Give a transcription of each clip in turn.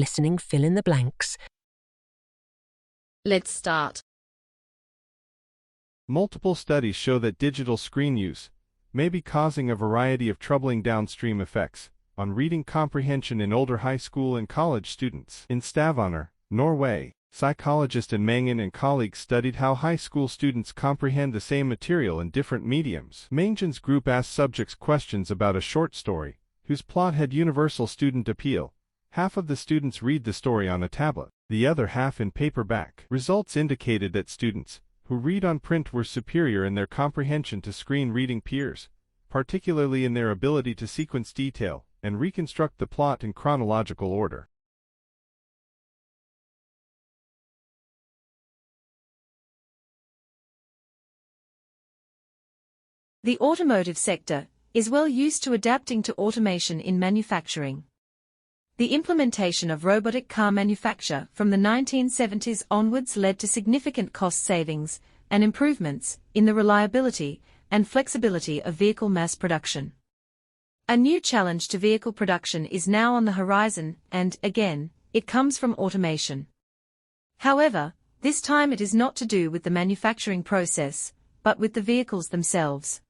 Listening, fill in the blanks. Let's start. Multiple studies show that digital screen use may be causing a variety of troubling downstream effects on reading comprehension in older high school and college students. In Stavanger, Norway, psychologist and Mangan and colleagues studied how high school students comprehend the same material in different mediums. Mangan's group asked subjects questions about a short story whose plot had universal student appeal. Half of the students read the story on a tablet, the other half in paperback. Results indicated that students who read on print were superior in their comprehension to screen reading peers, particularly in their ability to sequence detail and reconstruct the plot in chronological order. The automotive sector is well used to adapting to automation in manufacturing. The implementation of robotic car manufacture from the 1970s onwards led to significant cost savings and improvements in the reliability and flexibility of vehicle mass production. A new challenge to vehicle production is now on the horizon, and, again, it comes from automation. However, this time it is not to do with the manufacturing process, but with the vehicles themselves.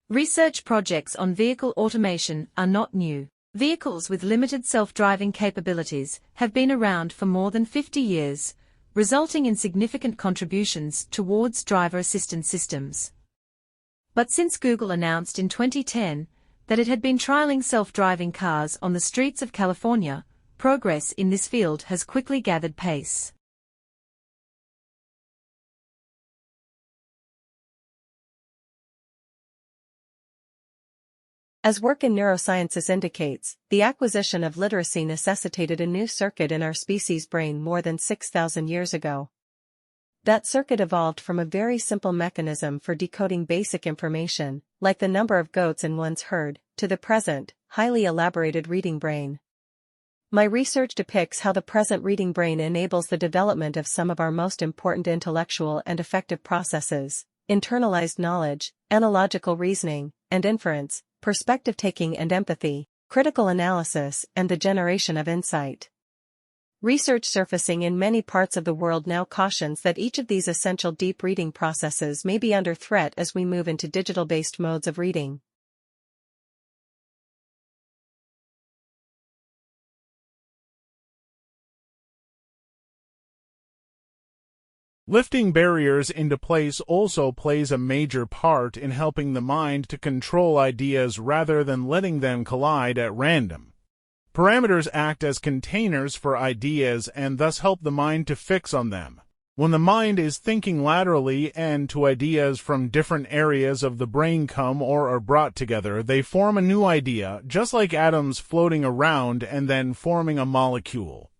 Research projects on vehicle automation are not new. Vehicles with limited self-driving capabilities have been around for more than 50 years, resulting in significant contributions towards driver assistance systems. But since Google announced in 2010 that it had been trialing self-driving cars on the streets of California, progress in this field has quickly gathered pace. As work in neurosciences indicates, the acquisition of literacy necessitated a new circuit in our species' brain more than 6,000 years ago. That circuit evolved from a very simple mechanism for decoding basic information, like the number of goats in one's herd, to the present, highly elaborated reading brain. My research depicts how the present reading brain enables the development of some of our most important intellectual and affective processes: internalized knowledge, analogical reasoning, and inference, perspective-taking and empathy, critical analysis, and the generation of insight. Research surfacing in many parts of the world now cautions that each of these essential deep reading processes may be under threat as we move into digital-based modes of reading. Lifting barriers into place also plays a major part in helping the mind to control ideas rather than letting them collide at random. Parameters act as containers for ideas and thus help the mind to fix on them. When the mind is thinking laterally and two ideas from different areas of the brain come or are brought together, they form a new idea, just like atoms floating around and then forming a molecule.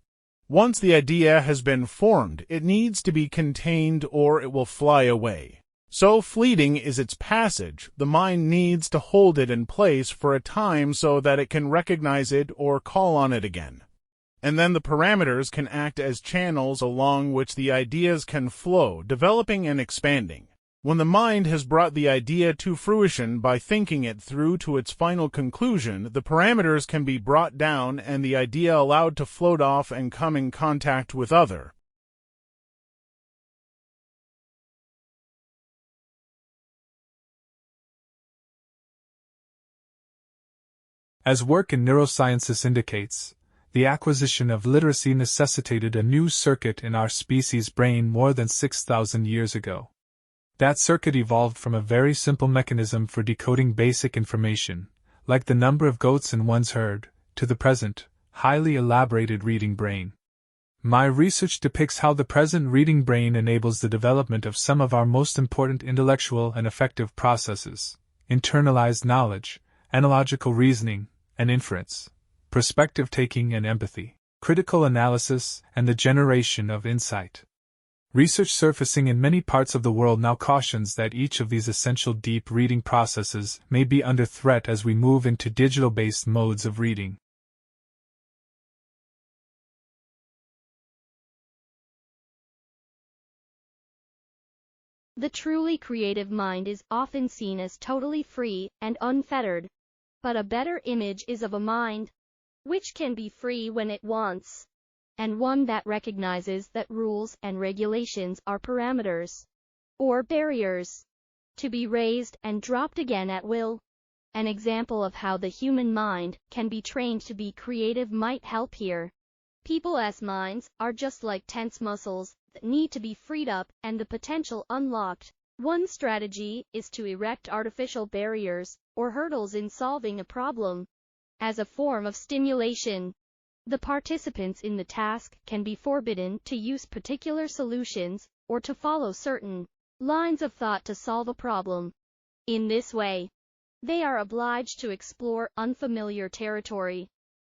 Once the idea has been formed, it needs to be contained or it will fly away. So fleeting is its passage, the mind needs to hold it in place for a time so that it can recognize it or call on it again. And then the parameters can act as channels along which the ideas can flow, developing and expanding. When the mind has brought the idea to fruition by thinking it through to its final conclusion, the parameters can be brought down and the idea allowed to float off and come in contact with other. As work in neurosciences indicates, the acquisition of literacy necessitated a new circuit in our species' brain more than 6,000 years ago. That circuit evolved from a very simple mechanism for decoding basic information, like the number of goats in one's herd, to the present, highly elaborated reading brain. My research depicts how the present reading brain enables the development of some of our most important intellectual and affective processes: internalized knowledge, analogical reasoning, and inference, perspective-taking and empathy, critical analysis, and the generation of insight. Research surfacing in many parts of the world now cautions that each of these essential deep reading processes may be under threat as we move into digital-based modes of reading. The truly creative mind is often seen as totally free and unfettered, but a better image is of a mind which can be free when it wants, and one that recognizes that rules and regulations are parameters, or barriers, to be raised and dropped again at will. An example of how the human mind can be trained to be creative might help here. People's minds are just like tense muscles that need to be freed up and the potential unlocked. One strategy is to erect artificial barriers or hurdles in solving a problem. As a form of stimulation, the participants in the task can be forbidden to use particular solutions or to follow certain lines of thought to solve a problem. In this way, they are obliged to explore unfamiliar territory,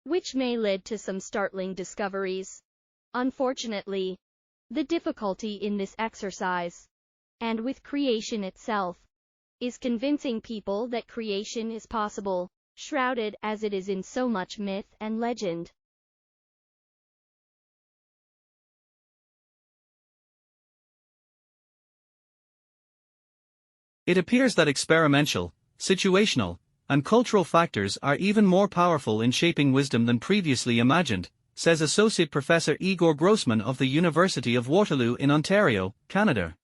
which may lead to some startling discoveries. Unfortunately, the difficulty in this exercise, and with creation itself, is convincing people that creation is possible, shrouded as it is in so much myth and legend. It appears that experimental, situational, and cultural factors are even more powerful in shaping wisdom than previously imagined, says Associate Professor Igor Grossman of the University of Waterloo in Ontario, Canada.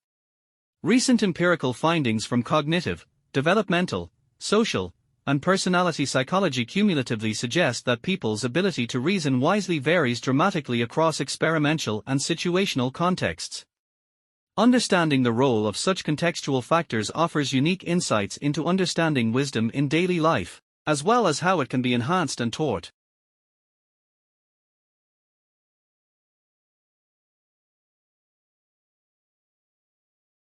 Recent empirical findings from cognitive, developmental, social, and personality psychology cumulatively suggest that people's ability to reason wisely varies dramatically across experimental and situational contexts. Understanding the role of such contextual factors offers unique insights into understanding wisdom in daily life, as well as how it can be enhanced and taught.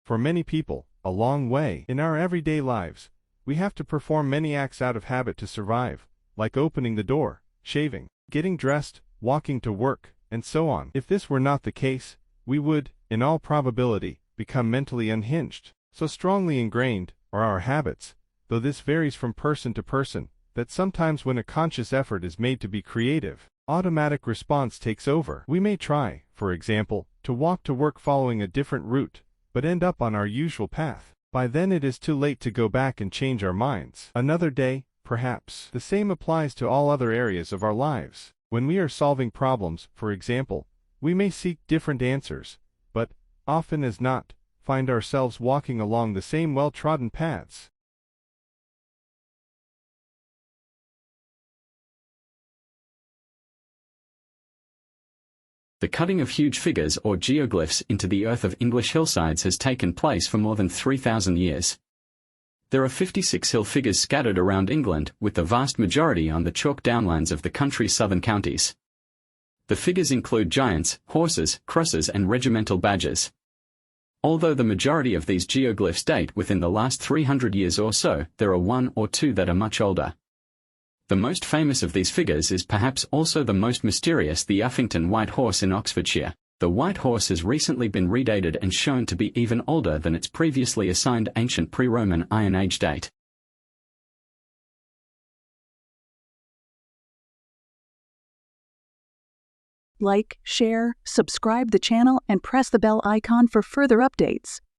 For many people, a long way in our everyday lives, we have to perform many acts out of habit to survive, like opening the door, shaving, getting dressed, walking to work, and so on. If this were not the case, we would, in all probability, become mentally unhinged. So strongly ingrained are our habits, though this varies from person to person, that sometimes when a conscious effort is made to be creative, automatic response takes over. We may try, for example, to walk to work following a different route, but end up on our usual path. By then it is too late to go back and change our minds. Another day, perhaps. The same applies to all other areas of our lives. When we are solving problems, for example, we may seek different answers, but, often as not, find ourselves walking along the same well-trodden paths. The cutting of huge figures or geoglyphs into the earth of English hillsides has taken place for more than 3,000 years. There are 56 hill figures scattered around England, with the vast majority on the chalk downlands of the country's southern counties. The figures include giants, horses, crosses and regimental badges. Although the majority of these geoglyphs date within the last 300 years or so, there are one or two that are much older. The most famous of these figures is perhaps also the most mysterious, the Uffington White Horse in Oxfordshire. The White Horse has recently been redated and shown to be even older than its previously assigned ancient pre-Roman Iron Age date. Like, share, subscribe the channel and press the bell icon for further updates.